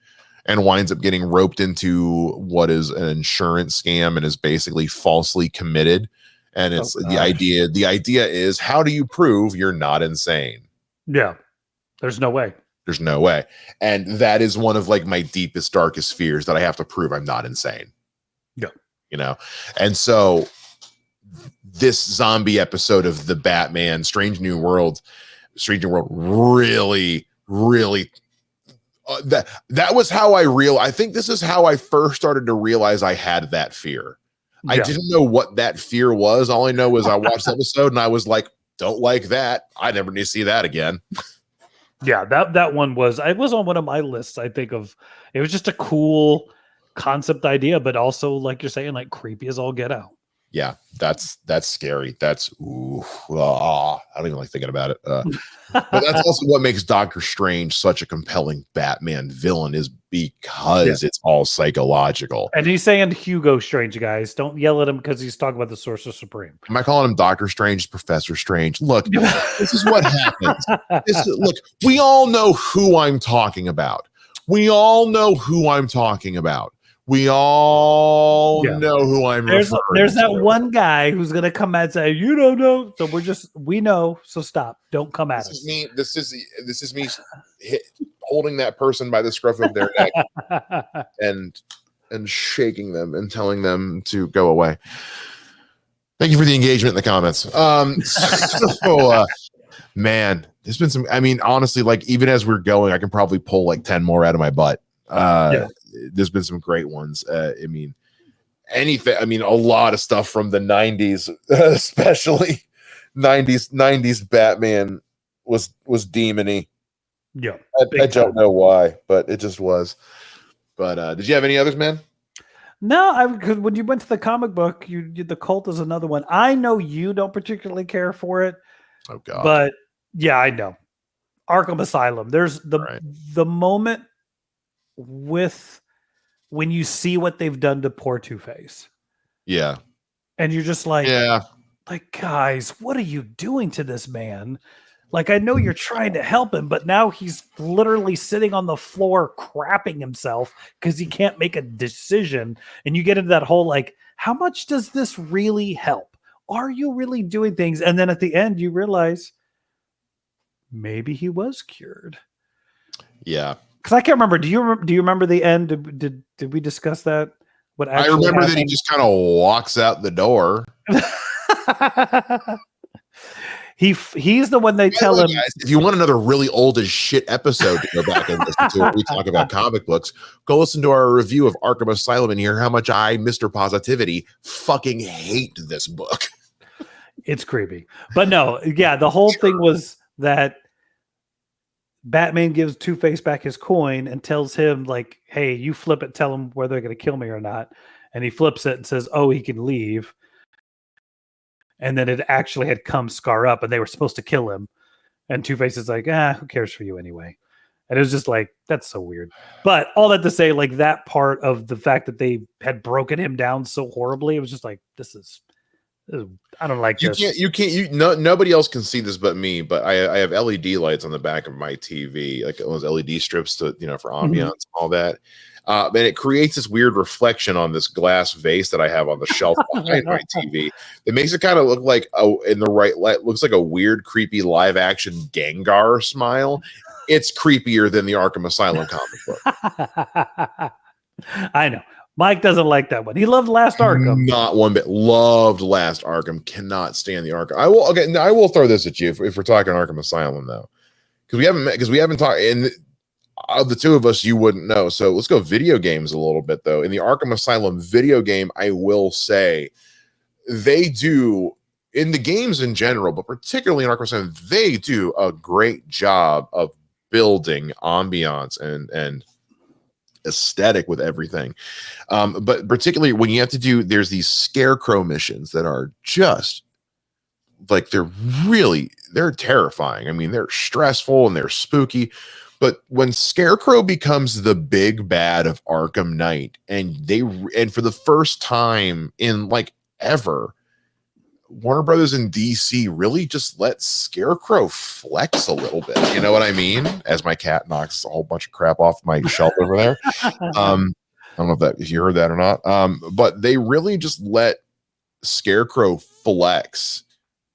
and winds up getting roped into what is an insurance scam and is basically falsely committed. And it's the idea is, how do you prove you're not insane? Yeah. There's no way. There's no way. And that is one of, like, my deepest, darkest fears, that I have to prove I'm not insane. Yeah. And so this zombie episode of the Batman Strange New World really that was how I think this is how I first started to realize I had that fear. Yeah. I didn't know what that fear was. All I know is I watched the episode and I was like, don't like that. I never need to see that again. Yeah, that one was on one of my lists. I think of it was just a cool concept idea, but also, like you're saying, like, creepy as all get out. Yeah, that's scary. That's I don't even like thinking about it. But that's also what makes Doctor Strange such a compelling Batman villain, is because it's all psychological. And he's saying Hugo Strange, guys. Don't yell at him because he's talking about the Sorcerer Supreme. Am I calling him Doctor Strange? Professor Strange. Look, this is what happens. Look, we all know who I'm talking about. We all know who I'm talking about. We all know who I'm referring There's that to. one guy who's going to come out and say, you don't know. So we know. So stop. Don't come at us. This is me holding that person by the scruff of their neck and shaking them and telling them to go away. Thank you for the engagement in the comments. Man, there's been some, I mean, honestly, like, even as we're going, I can probably pull like 10 more out of my butt. There's been some great ones. I mean, a lot of stuff from the 90s, especially 90s Batman was demon-y. Yeah. I don't know why, but it just was. But did you have any others, man? No, because when you went to the comic book, the Cult is another one. I know you don't particularly care for it. Oh God. But yeah, I know. Arkham Asylum. There's the moment with when you see what they've done to poor Two-Face. Yeah. And you're just like, Yeah. like, guys, what are you doing to this man? Like, I know you're trying to help him, but now he's literally sitting on the floor crapping himself because he can't make a decision. And you get into that whole, like, how much does this really help? Are you really doing things? And then at the end, you realize maybe he was cured. Yeah. Because I can't remember. Do you remember the end? Did we discuss that? What I actually remember happened? that he just kind of walks out the door. He's the one they tell him. Guys, if you want another really old as shit episode to go back and listen to, where we talk about comic books, go listen to our review of Arkham Asylum and hear how much I, Mr. Positivity, fucking hate this book. It's creepy, but no, yeah, the whole thing was that Batman gives Two-Face back his coin and tells him, like, hey, you flip it, tell him whether they're going to kill me or not. And he flips it and says, oh, he can leave. And then it actually had come Scar up and they were supposed to kill him. And Two-Face is like, who cares for you anyway? And it was just like, that's so weird. But all that to say, like, that part of the fact that they had broken him down so horribly, it was just like, this is I don't like this. Nobody else can see this but me, but I have LED lights on the back of my TV, like those LED strips to, for ambiance and all that. And it creates this weird reflection on this glass vase that I have on the shelf behind my TV. It makes it kind of look like, in the right light, looks like a weird, creepy live action Gengar smile. It's creepier than the Arkham Asylum comic book. I know. Mike doesn't like that one. He loved Last Arkham. Not one bit. Loved Last Arkham. Cannot stand the Arkham. I will throw this at you if we're talking Arkham Asylum though, because we haven't talked. And of the two of us, you wouldn't know. So let's go video games a little bit though. In the Arkham Asylum video game, I will say they do, in the games in general, but particularly in Arkham Asylum, they do a great job of building ambiance and aesthetic with everything, but particularly when you have to do, there's these scarecrow missions that are just like, they're terrifying. I mean, they're stressful and they're spooky, but when Scarecrow becomes the big bad of Arkham Knight, and for the first time in like ever, Warner Brothers and DC really just let Scarecrow flex a little bit. You know what I mean? As my cat knocks a whole bunch of crap off my shelf over there. I don't know if you heard that or not. But they really just let Scarecrow flex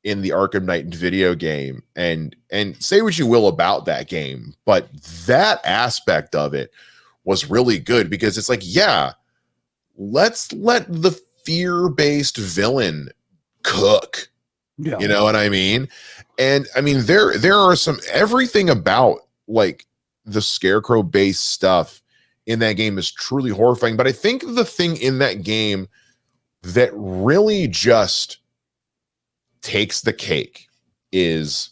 in the Arkham Knight video game. And say what you will about that game, but that aspect of it was really good, because it's like, yeah, let's let the fear-based villain cook. Yeah. You know what I mean? And I mean, there are some, everything about like the Scarecrow based stuff in that game is truly horrifying. But I think the thing in that game that really just takes the cake is,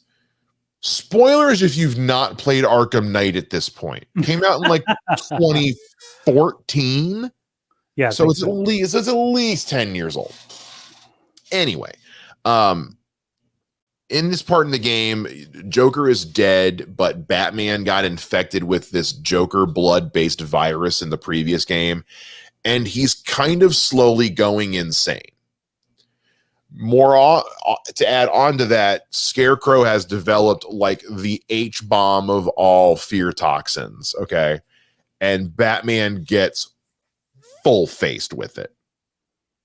spoilers if you've not played Arkham Knight at this point. Came out in like 2014. Yeah. So it's at least 10 years old. Anyway, in this part in the game, Joker is dead, but Batman got infected with this Joker blood-based virus in the previous game, and he's kind of slowly going insane. To add on to that, Scarecrow has developed like the H-bomb of all fear toxins, okay? And Batman gets full-faced with it.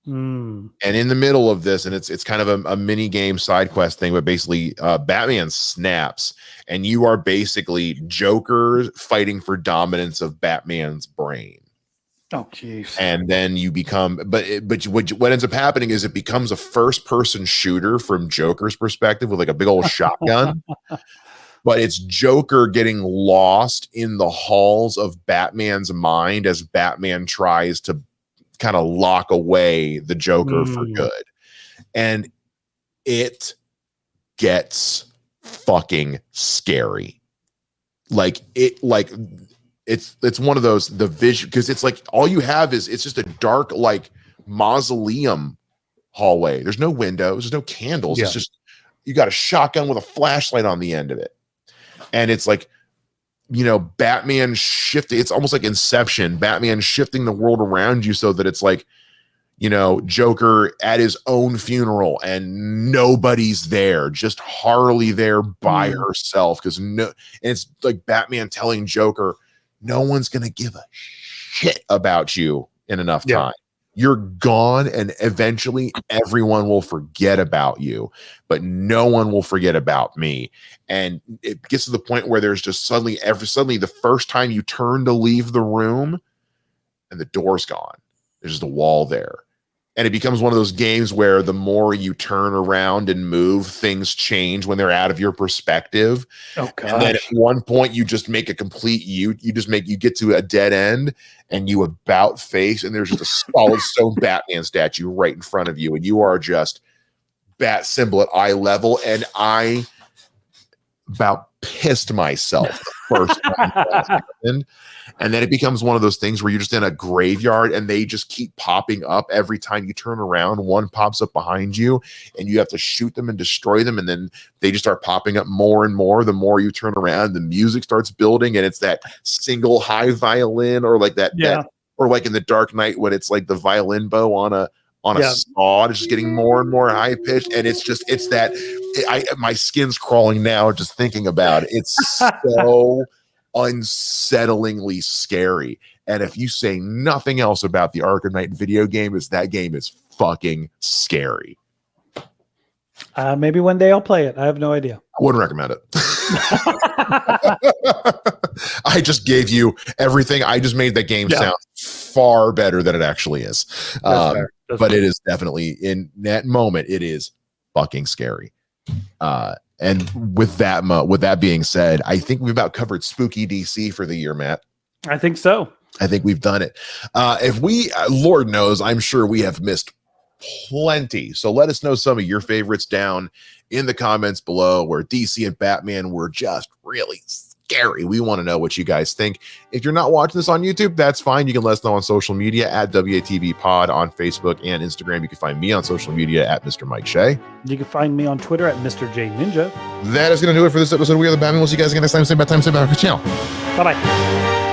And in the middle of this, and it's kind of a mini game side quest thing, but basically Batman snaps, and you are basically Joker fighting for dominance of Batman's brain. Oh, jeez. And then you become, but what ends up happening is it becomes a first person shooter from Joker's perspective with like a big old shotgun. But it's Joker getting lost in the halls of Batman's mind as Batman tries to kind of lock away the Joker for good. And it gets fucking scary. It's one of those, the vision, because it's like all you have is, it's just a dark like mausoleum hallway. There's no windows, there's no candles. It's just, you got a shotgun with a flashlight on the end of it. And it's like, Batman shifting. It's almost like Inception. Batman shifting the world around you so that it's like, Joker at his own funeral and nobody's there, just Harley there by herself. And it's like Batman telling Joker, no one's going to give a shit about you in enough time. You're gone, and eventually everyone will forget about you, but no one will forget about me. And it gets to the point where there's just suddenly the first time you turn to leave the room and the door's gone. There's just a wall there. And it becomes one of those games where the more you turn around and move, things change when they're out of your perspective. Oh gosh. And then at one point you just make a complete you get to a dead end and you about face, and there's just a solid stone Batman statue right in front of you, and you are just bat symbol at eye level. And I about pissed myself the first time that happened. And then it becomes one of those things where you're just in a graveyard and they just keep popping up every time you turn around. One pops up behind you and you have to shoot them and destroy them. And then they just start popping up more and more. The more you turn around, the music starts building, and it's that single high violin, or like that, or like in The Dark Knight when it's like the violin bow on a saw. It's just getting more and more high pitched. And my skin's crawling now just thinking about it. It's so unsettlingly scary. And if you say nothing else about the Arkham Knight video game, is that game is fucking scary. Maybe one day I'll play it. I have no idea. I wouldn't recommend it. I just gave you everything. I just made that game sound far better than it actually is. But it is definitely, in that moment, it is fucking scary. And with that being said, I think we've about covered spooky DC for the year, Matt. I think so. I think we've done it. If we, Lord knows, I'm sure we have missed plenty. So let us know some of your favorites down in the comments below, where DC and Batman were just really scary. We want to know what you guys think. If you're not watching this on YouTube, that's fine. You can let us know on social media at WATB Pod on Facebook and Instagram. You can find me on social media at Mr. Mike Shea. You can find me on Twitter at Mr. J Ninja. That is going to do it for this episode. We are the Batman. We'll see you guys again next time. Same bad time, same bad channel. Bye-bye.